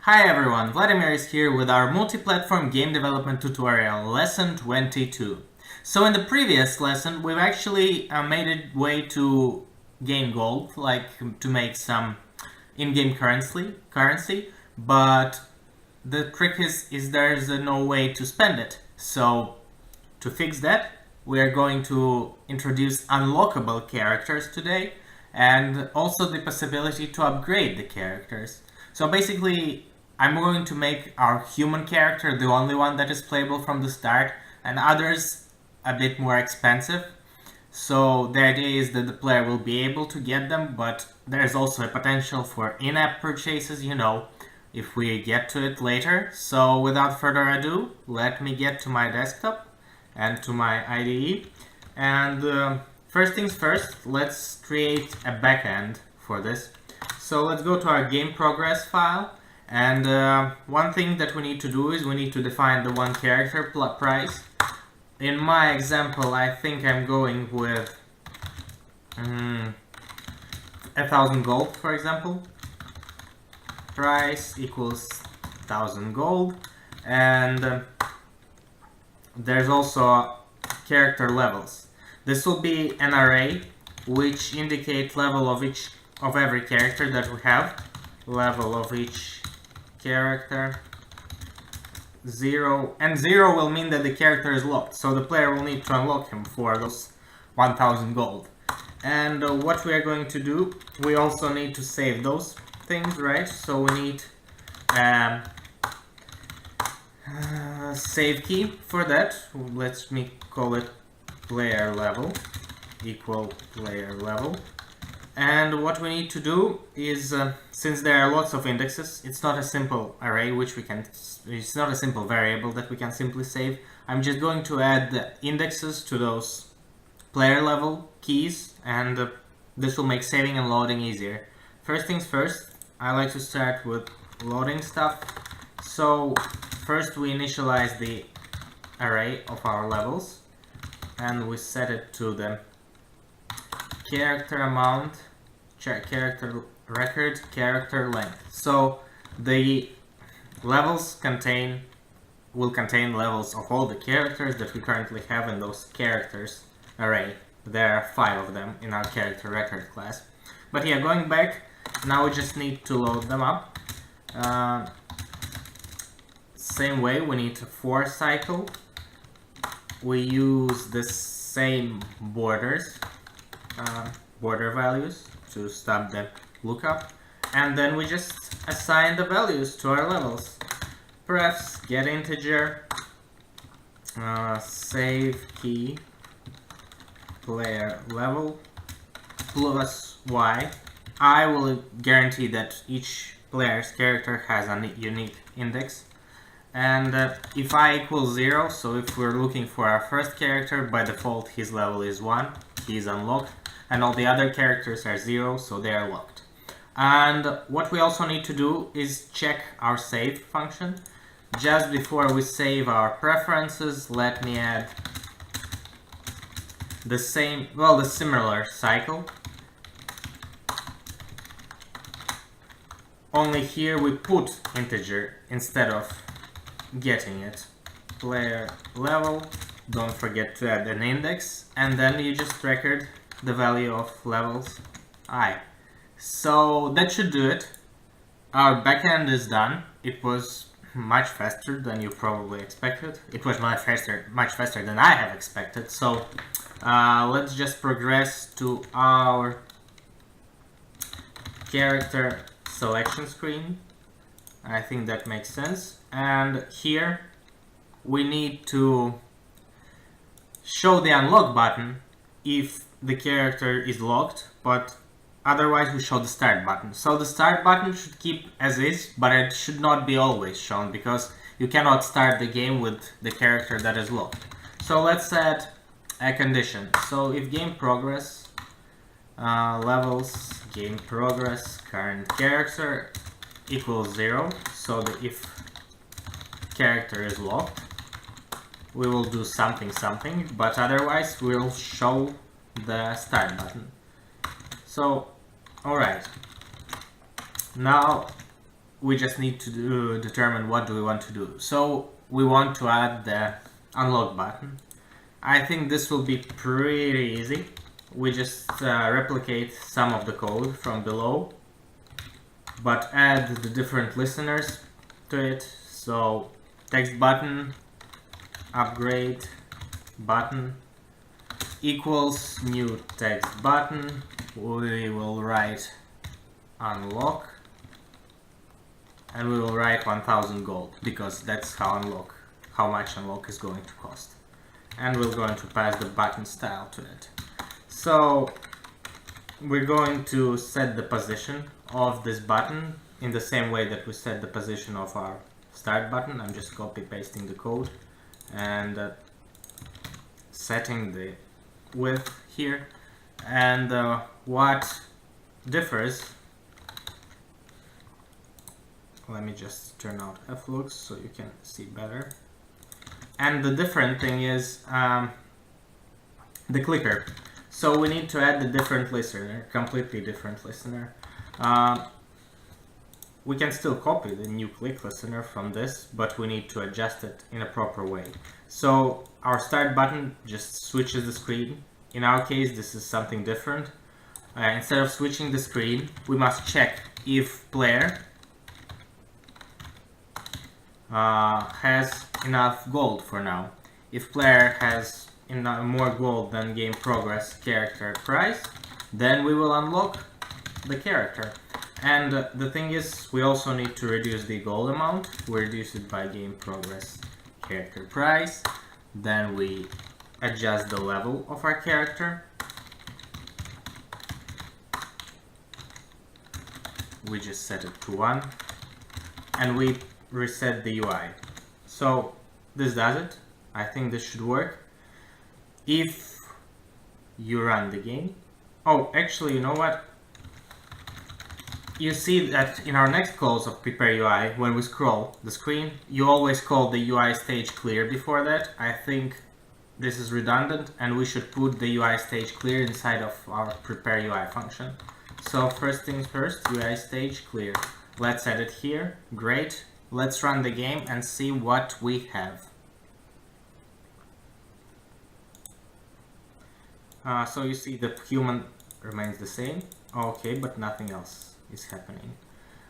Hi everyone, Vladimir is here with our multi-platform game development tutorial, lesson 22. So in the previous lesson, we've actually made a way to gain gold, like to make some in-game currency, but the trick is there's no way to spend it. So to fix that, we are going to introduce unlockable characters today, and also the possibility to upgrade the characters. So basically, I'm going to make our human character the only one that is playable from the start, and others a bit more expensive. So the idea is that the player will be able to get them, but there's also a potential for in-app purchases, if we get to it later. So without further ado, let me get to my desktop and to my IDE. And first things first, let's create a backend for this. So let's go to our game progress file. And one thing that we need to do is we need to define the one character price. In my example, I think I'm going with 1,000 gold, for example. Price equals 1,000 gold. And there's also character levels. This will be an array which indicate level of every character that we have. Level of each character 0, and 0 will mean that the character is locked, so the player will need to unlock him for those 1,000 gold. And what we are going to do, we also need to save those things, right? So we need save key for that. Let me call it player level equal player level. And what we need to do is, since there are lots of indexes, it's not a simple array it's not a simple variable that we can simply save. I'm just going to add the indexes to those player level keys, and this will make saving and loading easier. First things first, I like to start with loading stuff. So first we initialize the array of our levels, and we set it to the character amount, character record, character length. So the levels will contain levels of all the characters that we currently have in those characters array. There are 5 of them in our character record class. But yeah, going back, now we just need to load them up. Same way, we need a for cycle. We use the same border values to stop the lookup, and then we just assign the values to our levels. Prefs get integer, save key player level plus y. I will guarantee that each player's character has a unique index. And if I equals 0, so if we're looking for our first character, by default his level is 1, he's unlocked, and all the other characters are 0, so they are locked. And what we also need to do is check our save function. Just before we save our preferences, let me add the similar cycle. Only here we put integer instead of getting it. Player level, don't forget to add an index, and then you just record the value of levels I. So that should do it. Our backend is done. It was much faster than you probably expected. It was much faster than I have expected. So let's just progress to our character selection screen. I think that makes sense. And here we need to show the unlock button if the character is locked, but otherwise we show the start button. So the start button should keep as is, but it should not be always shown, because you cannot start the game with the character that is locked. So let's add a condition. So if game progress levels game progress current character equals 0, so that if character is locked, we will do something, but otherwise we'll show the start button. So, alright. Now we just need to determine what do we want to do. So we want to add the unlock button. I think this will be pretty easy. We just replicate some of the code from below, but add the different listeners to it. So text button, upgrade button equals new text button. We will write unlock, and we will write 1000 gold, because that's how much unlock is going to cost. And we're going to pass the button style to it. So we're going to set the position of this button in the same way that we set the position of our start button. I'm just copy pasting the code and setting the width here. And what differs, let me just turn out flux so you can see better. And the different thing is the clicker. So we need to add the different listener, completely different listener. We can still copy the new click listener from this, but we need to adjust it in a proper way. So our start button just switches the screen. In our case, this is something different. Instead of switching the screen, we must check if player has enough gold for now. If player has more gold than game progress character price, then we will unlock the character. And the thing is, we also need to reduce the gold amount. We reduce it by game progress character price. Then we adjust the level of our character. We just set it to 1, and we reset the UI. So this does it. I think this should work. If you run the game, oh, actually, you know what? You see that in our next calls of prepare UI, when we scroll the screen, you always call the UI stage clear before that. I think this is redundant, and we should put the UI stage clear inside of our prepare UI function. So first things first, UI stage clear. Let's add it here. Great. Let's run the game and see what we have. So you see the human remains the same. Okay, but nothing else is happening.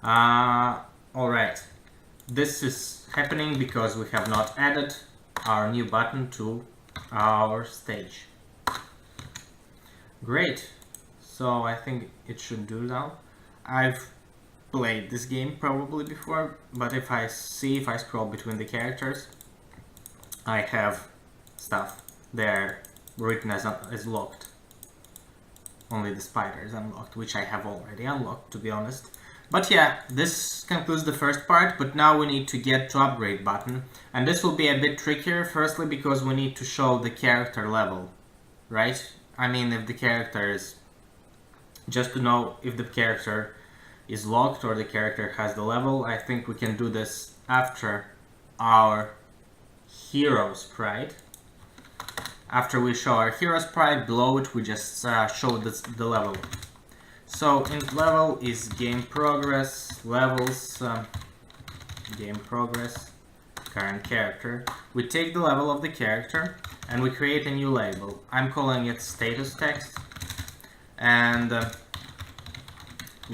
Alright. This is happening because we have not added our new button to our stage. Great. So I think it should do now. I've played this game probably before, but if I scroll between the characters, I have stuff there written as locked. Only the spider is unlocked, which I have already unlocked, to be honest. But yeah, this concludes the first part, but now we need to get to upgrade button. And this will be a bit trickier, firstly because we need to show the character level, right? I mean, if the character is, just to know if the character is locked or the character has the level. I think we can do this after our hero sprite. After we show our hero sprite, below it we just show the level. So int level is game progress, levels, game progress, current character. We take the level of the character and we create a new label. I'm calling it status text. And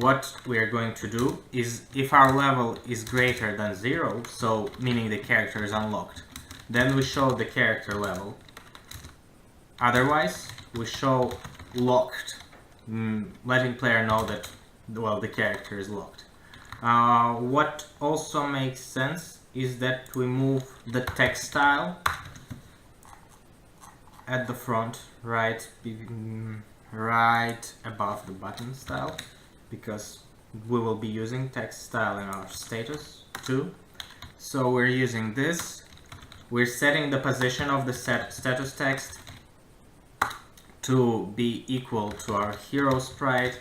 what we are going to do is, if our level is greater than 0, so meaning the character is unlocked, then we show the character level. Otherwise, we show locked, letting player know that, well, the character is locked. What also makes sense is that we move the text style at the front, right above the button style, because we will be using text style in our status too. So we're using this. We're setting the position of the status text to be equal to our hero sprite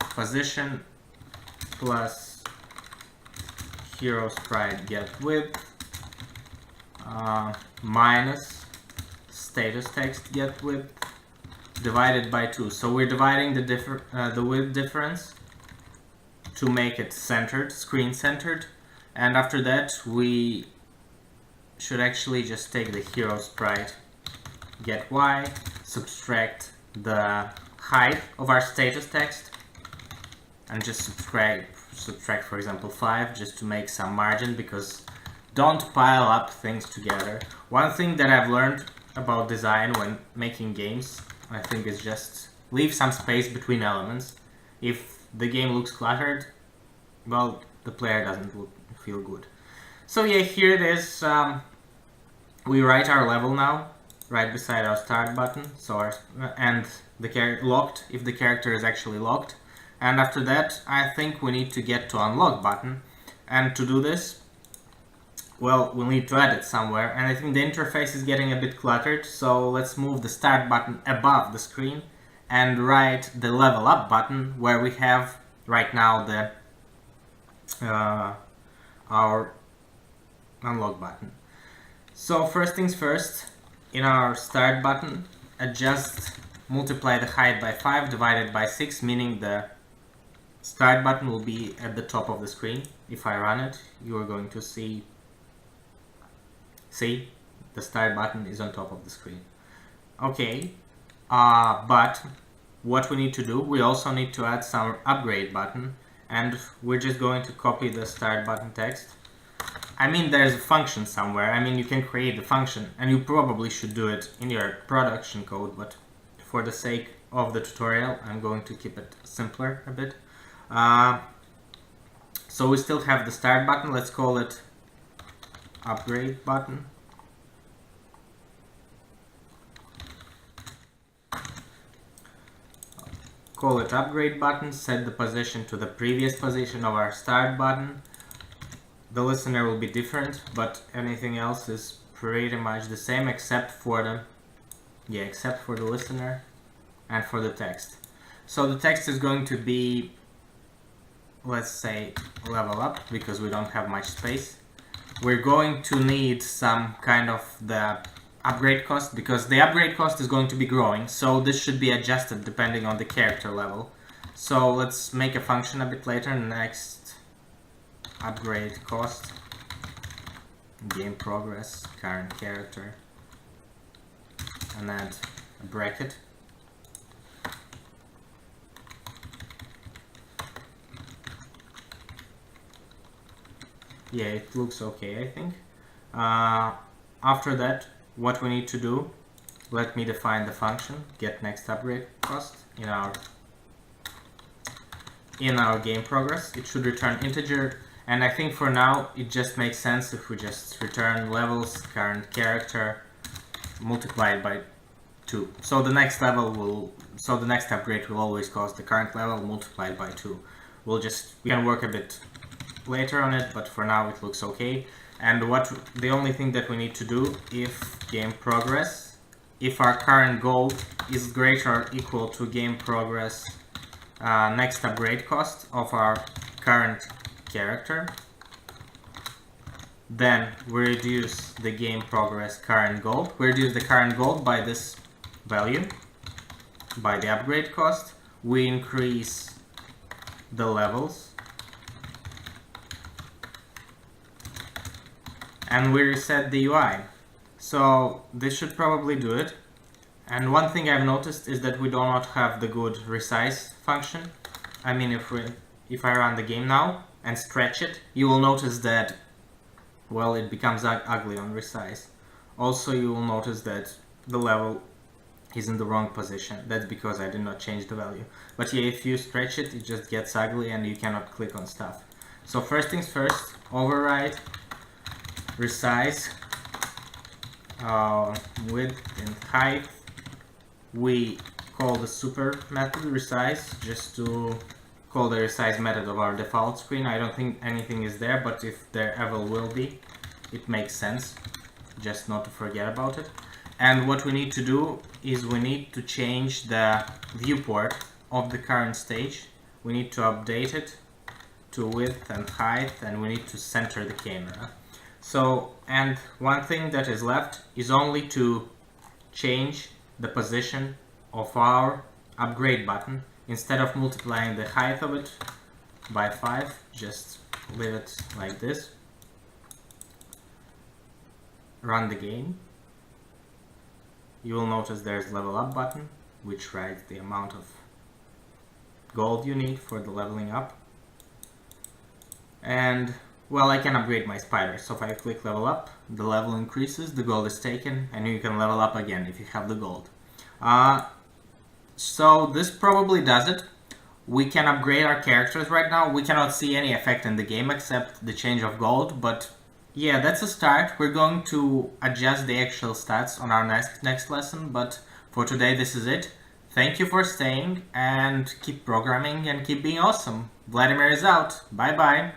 position plus hero sprite get width minus status text get width divided by 2. So we're dividing the width difference to make it centered, screen centered. And after that we should actually just take the hero sprite, get Y, subtract the height of our status text, and just subtract for example 5, just to make some margin, because don't pile up things together. One thing that I've learned about design when making games, I think, is just leave some space between elements. If the game looks cluttered, well, the player doesn't feel good. So yeah, here it is. We write our level now, right beside our start button, and the character locked, if the character is actually locked. And after that, I think we need to get to unlock button. And to do this, well, we'll need to add it somewhere. And I think the interface is getting a bit cluttered, so let's move the start button above the screen and write the level up button, where we have right now the our unlock button. So first things first, in our start button, multiply the height by 5 divided by 6, meaning the start button will be at the top of the screen. If I run it, you are going to see the start button is on top of the screen. Okay, but what we need to do, we also need to add some upgrade button, and we're just going to copy the start button text. I mean, there's a function somewhere. I mean, you can create the function, and you probably should do it in your production code, but for the sake of the tutorial, I'm going to keep it simpler a bit. So we still have the start button. Let's call it upgrade button. Call it upgrade button, set the position to the previous position of our start button. The listener will be different, but anything else is pretty much the same except for the listener and for the text. So the text is going to be, let's say, level up, because we don't have much space. We're going to need some kind of the upgrade cost, because the upgrade cost is going to be growing, so this should be adjusted depending on the character level. So let's make a function a bit later. Next, upgrade cost, game progress, current character, and add a bracket. Yeah, it looks okay, I think. After that, what we need to do, let me define the function get next upgrade cost in our game progress. It should return integer, and I think for now it just makes sense if we just return levels current character multiplied by 2. So the next upgrade will always cost the current level multiplied by 2. We can work a bit later on it, but for now it looks okay. And the only thing that we need to do, if game progress, if our current goal is greater or equal to game progress next upgrade cost of our current character, then we reduce the game progress current gold. We reduce the current gold by this value, by the upgrade cost. We increase the levels, and we reset the UI. So this should probably do it. And one thing I've noticed is that we do not have the good resize function. I mean, if I run the game now and stretch it, you will notice that, well, it becomes ugly on resize. Also, you will notice that the level is in the wrong position. That's because I did not change the value. But yeah, if you stretch it, it just gets ugly and you cannot click on stuff. So first things first, override resize width and height. We call the super method resize just to call the resize method of our default screen. I don't think anything is there, but if there ever will be, it makes sense just not to forget about it. And what we need to do is we need to change the viewport of the current stage. We need to update it to width and height, and we need to center the camera. So, and one thing that is left is only to change the position of our upgrade button. Instead of multiplying the height of it by 5. Just leave it like this. Run the game. You will notice there's level up button, which writes the amount of gold you need for the leveling up. And well, I can upgrade my spider, so if I click level up, the level increases, the gold is taken, and you can level up again if you have the gold. So this probably does it. We can upgrade our characters right now. We cannot see any effect in the game except the change of gold, but yeah, that's a start. We're going to adjust the actual stats on our next lesson, but for today this is it. Thank you for staying, and keep programming and keep being awesome. Vladimir is out. Bye bye.